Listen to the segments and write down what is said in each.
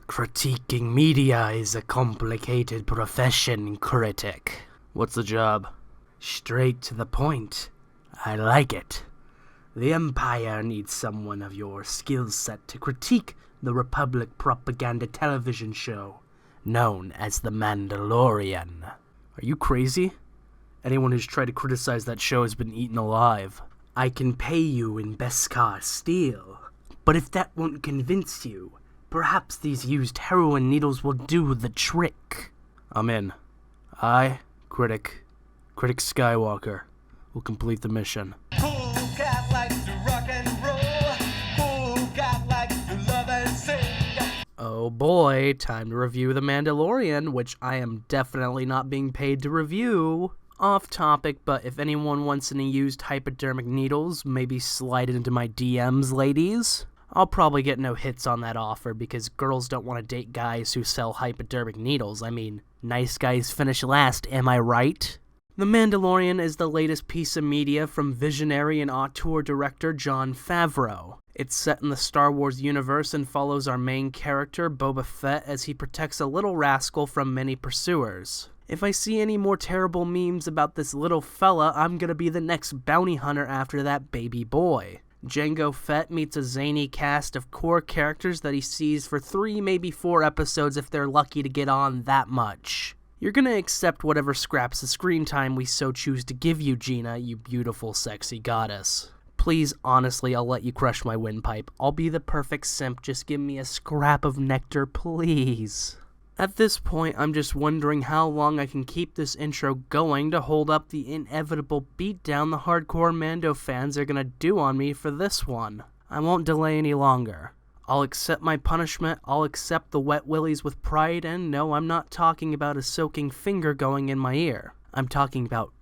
Critiquing media is a complicated profession, critic. What's the job? Straight to the point. I like it. The Empire needs someone of your skill set to critique the Republic propaganda television show, known as The Mandalorian. Are you crazy? Anyone who's tried to criticize that show has been eaten alive. I can pay you in Beskar steel, but if that won't convince you, perhaps these used heroin needles will do the trick. I'm in. I, Critic Skywalker, will complete the mission. Cool cat likes to rock and roll. Cool cat likes to love and sing. Oh boy, time to review The Mandalorian, which I am definitely not being paid to review. Off topic, but if anyone wants any used hypodermic needles, maybe slide it into my DMs, ladies. I'll probably get no hits on that offer because girls don't want to date guys who sell hypodermic needles. I mean, nice guys finish last, am I right? The Mandalorian is the latest piece of media from visionary and auteur director Jon Favreau. It's set in the Star Wars universe and follows our main character, Boba Fett, as he protects a little rascal from many pursuers. If I see any more terrible memes about this little fella, I'm gonna be the next bounty hunter after that baby boy. Jango Fett meets a zany cast of core characters that he sees for 3, maybe 4 episodes if they're lucky to get on that much. You're gonna accept whatever scraps of screen time we so choose to give you, Gina, you beautiful, sexy goddess. Please, honestly, I'll let you crush my windpipe. I'll be the perfect simp, just give me a scrap of nectar, please. At this point, I'm just wondering how long I can keep this intro going to hold up the inevitable beatdown the hardcore Mando fans are gonna do on me for this one. I won't delay any longer. I'll accept my punishment, I'll accept the wet willies with pride, and no, I'm not talking about a soaking finger going in my ear. I'm talking about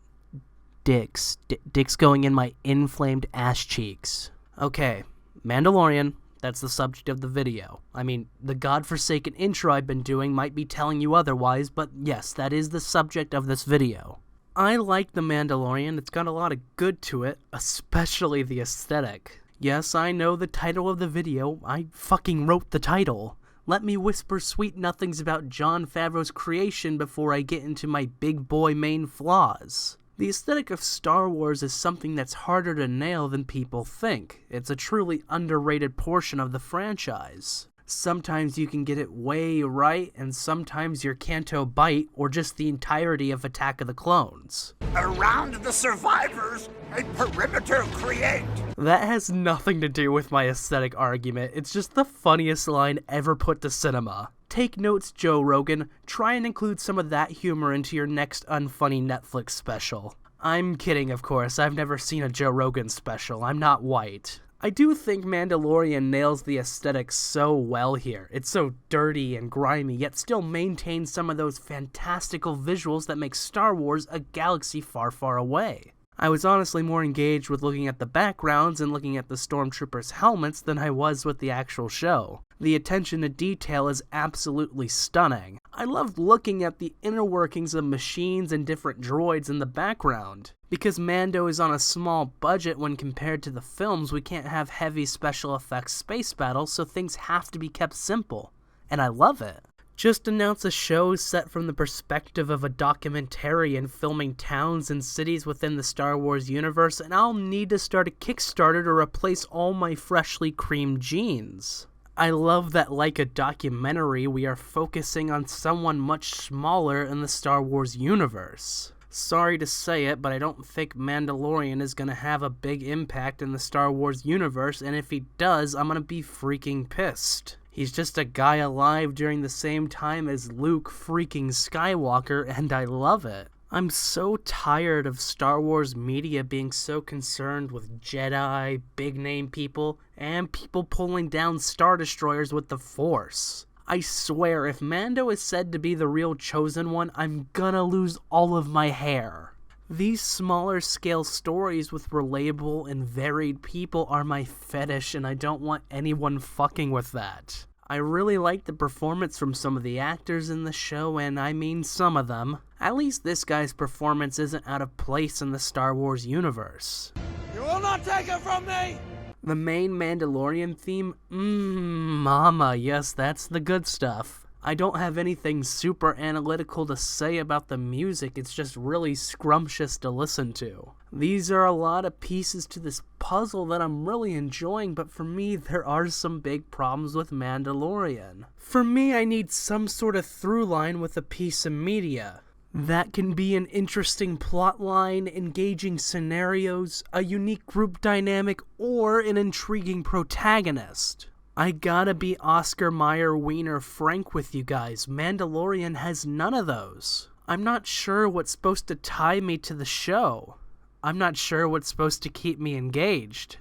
dicks. Dicks going in my inflamed ass cheeks. Okay, Mandalorian. That's the subject of the video. I mean, the godforsaken intro I've been doing might be telling you otherwise, but yes, that is the subject of this video. I like The Mandalorian. It's got a lot of good to it, especially the aesthetic. Yes, I know the title of the video. I fucking wrote the title. Let me whisper sweet nothings about Jon Favreau's creation before I get into my big boy main flaws. The aesthetic of Star Wars is something that's harder to nail than people think. It's a truly underrated portion of the franchise. Sometimes you can get it way right, and sometimes your Canto Bight, or just the entirety of Attack of the Clones. Around the survivors, a perimeter create. That has nothing to do with my aesthetic argument. It's just the funniest line ever put to cinema. Take notes, Joe Rogan. Try and include some of that humor into your next unfunny Netflix special. I'm kidding, of course. I've never seen a Joe Rogan special. I'm not white. I do think Mandalorian nails the aesthetic so well here. It's so dirty and grimy, yet still maintains some of those fantastical visuals that make Star Wars a galaxy far, far away. I was honestly more engaged with looking at the backgrounds and looking at the stormtroopers' helmets than I was with the actual show. The attention to detail is absolutely stunning. I loved looking at the inner workings of machines and different droids in the background. Because Mando is on a small budget when compared to the films, we can't have heavy special effects space battles, so things have to be kept simple. And I love it. Just announce a show set from the perspective of a documentarian filming towns and cities within the Star Wars universe, and I'll need to start a Kickstarter to replace all my freshly creamed jeans. I love that, like a documentary, we are focusing on someone much smaller in the Star Wars universe. Sorry to say it, but I don't think Mandalorian is going to have a big impact in the Star Wars universe, and if he does, I'm going to be freaking pissed. He's just a guy alive during the same time as Luke freaking Skywalker, and I love it. I'm so tired of Star Wars media being so concerned with Jedi, big-name people, and people pulling down Star Destroyers with the Force. I swear, if Mando is said to be the real chosen one, I'm gonna lose all of my hair. These smaller scale stories with relatable and varied people are my fetish, and I don't want anyone fucking with that. I really like the performance from some of the actors in the show, and I mean some of them. At least this guy's performance isn't out of place in the Star Wars universe. You will not take it from me! The main Mandalorian theme? Mama, yes, that's the good stuff. I don't have anything super analytical to say about the music, it's just really scrumptious to listen to. These are a lot of pieces to this puzzle that I'm really enjoying, but for me, there are some big problems with Mandalorian. For me, I need some sort of through line with a piece of media. That can be an interesting plot line, engaging scenarios, a unique group dynamic, or an intriguing protagonist. I gotta be Oscar Mayer Wiener frank with you guys, Mandalorian has none of those. I'm not sure what's supposed to tie me to the show. I'm not sure what's supposed to keep me engaged.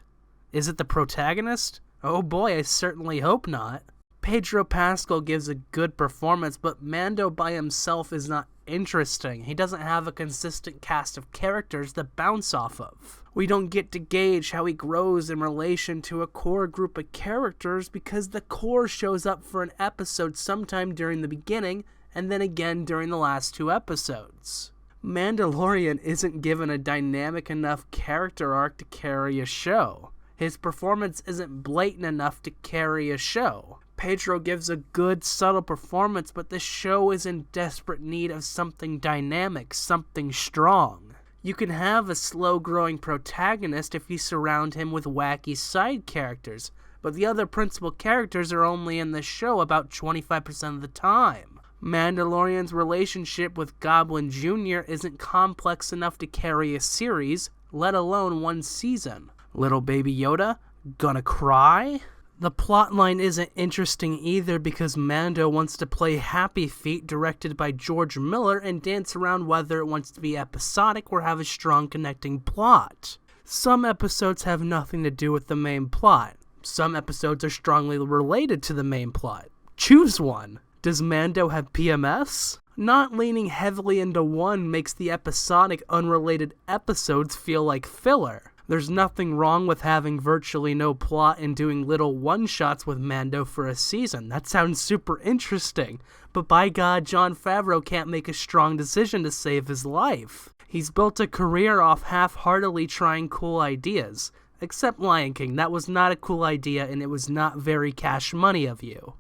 Is it the protagonist? Oh boy, I certainly hope not. Pedro Pascal gives a good performance, but Mando by himself is not interesting. He doesn't have a consistent cast of characters to bounce off of. We don't get to gauge how he grows in relation to a core group of characters because the core shows up for an episode sometime during the beginning and then again during the last 2 episodes. Mandalorian isn't given a dynamic enough character arc to carry a show. His performance isn't blatant enough to carry a show. Pedro gives a good, subtle performance, but the show is in desperate need of something dynamic, something strong. You can have a slow-growing protagonist if you surround him with wacky side characters, but the other principal characters are only in the show about 25% of the time. Mandalorian's relationship with Goblin Jr. isn't complex enough to carry a series, let alone 1 season. Little baby Yoda? Gonna cry? The plotline isn't interesting either because Mando wants to play Happy Feet directed by George Miller and dance around whether it wants to be episodic or have a strong connecting plot. Some episodes have nothing to do with the main plot. Some episodes are strongly related to the main plot. Choose one. Does Mando have PMS? Not leaning heavily into one makes the episodic, unrelated episodes feel like filler. There's nothing wrong with having virtually no plot and doing little one-shots with Mando for a season. That sounds super interesting. But by God, Jon Favreau can't make a strong decision to save his life. He's built a career off half-heartedly trying cool ideas. Except Lion King, that was not a cool idea and it was not very cash money of you.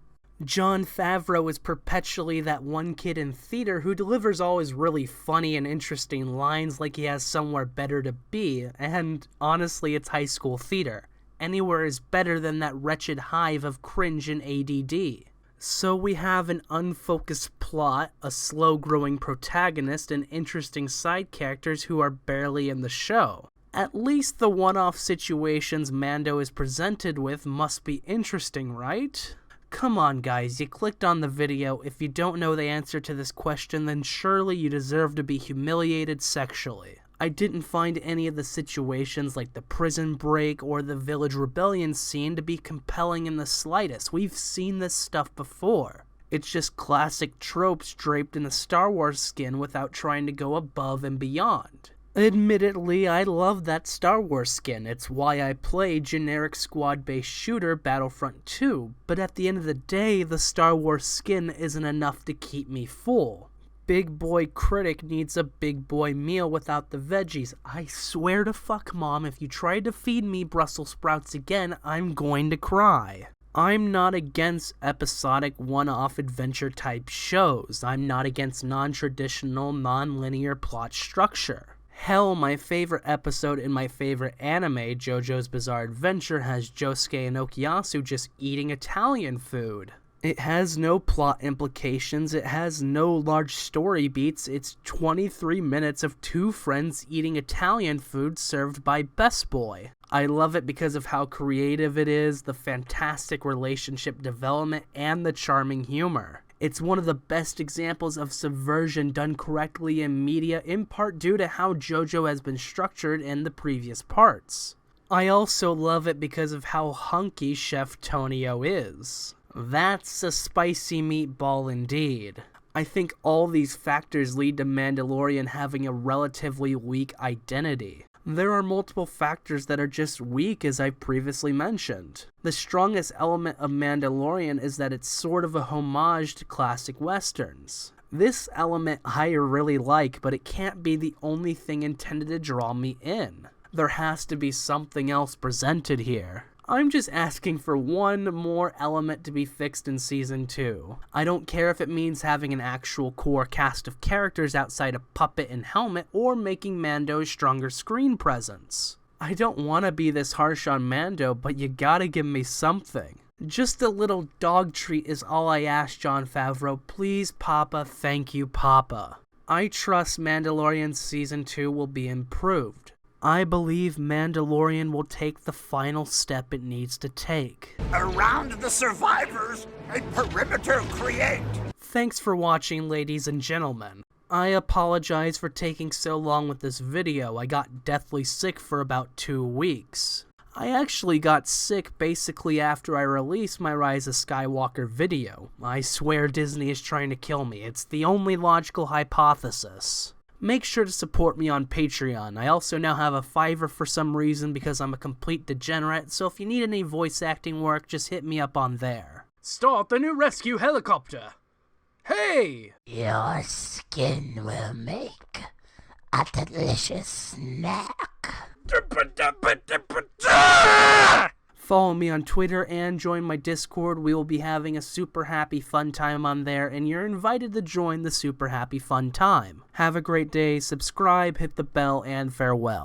Jon Favreau is perpetually that one kid in theater who delivers always really funny and interesting lines like he has somewhere better to be, and honestly, it's high school theater. Anywhere is better than that wretched hive of cringe and ADD. So we have an unfocused plot, a slow-growing protagonist, and interesting side characters who are barely in the show. At least the one-off situations Mando is presented with must be interesting, right? Come on guys, you clicked on the video. If you don't know the answer to this question, then surely you deserve to be humiliated sexually. I didn't find any of the situations like the prison break or the village rebellion scene to be compelling in the slightest. We've seen this stuff before. It's just classic tropes draped in a Star Wars skin without trying to go above and beyond. Admittedly, I love that Star Wars skin. It's why I play generic squad-based shooter Battlefront 2, but at the end of the day, the Star Wars skin isn't enough to keep me full. Big boy critic needs a big boy meal without the veggies. I swear to fuck, Mom, if you try to feed me Brussels sprouts again, I'm going to cry. I'm not against episodic one-off adventure type shows. I'm not against non-traditional, non-linear plot structure. Hell, my favorite episode in my favorite anime, JoJo's Bizarre Adventure, has Josuke and Okuyasu just eating Italian food. It has no plot implications, it has no large story beats, it's 23 minutes of 2 friends eating Italian food served by Best Boy. I love it because of how creative it is, the fantastic relationship development, and the charming humor. It's one of the best examples of subversion done correctly in media, in part due to how JoJo has been structured in the previous parts. I also love it because of how hunky Chef Tonio is. That's a spicy meatball indeed. I think all these factors lead to Mandalorian having a relatively weak identity. There are multiple factors that are just weak, as I previously mentioned. The strongest element of Mandalorian is that it's sort of a homage to classic westerns. This element I really like, but it can't be the only thing intended to draw me in. There has to be something else presented here. I'm just asking for one more element to be fixed in Season 2. I don't care if it means having an actual core cast of characters outside of Puppet and Helmet, or making Mando a stronger screen presence. I don't want to be this harsh on Mando, but you gotta give me something. Just a little dog treat is all I ask, Jon Favreau. Please, Papa, thank you, Papa. I trust Mandalorian Season 2 will be improved. I believe Mandalorian will take the final step it needs to take. Around the survivors, a perimeter create. Thanks for watching, ladies and gentlemen. I apologize for taking so long with this video. I got deathly sick for about 2 weeks. I actually got sick basically after I released my Rise of Skywalker video. I swear Disney is trying to kill me. It's the only logical hypothesis. Make sure to support me on Patreon. I also now have a Fiverr for some reason because I'm a complete degenerate, so if you need any voice acting work, just hit me up on there. Start the new rescue helicopter! Hey! Your skin will make a delicious snack. Follow me on Twitter and join my Discord. We will be having a super happy fun time on there, and you're invited to join the super happy fun time. Have a great day, subscribe, hit the bell, and farewell.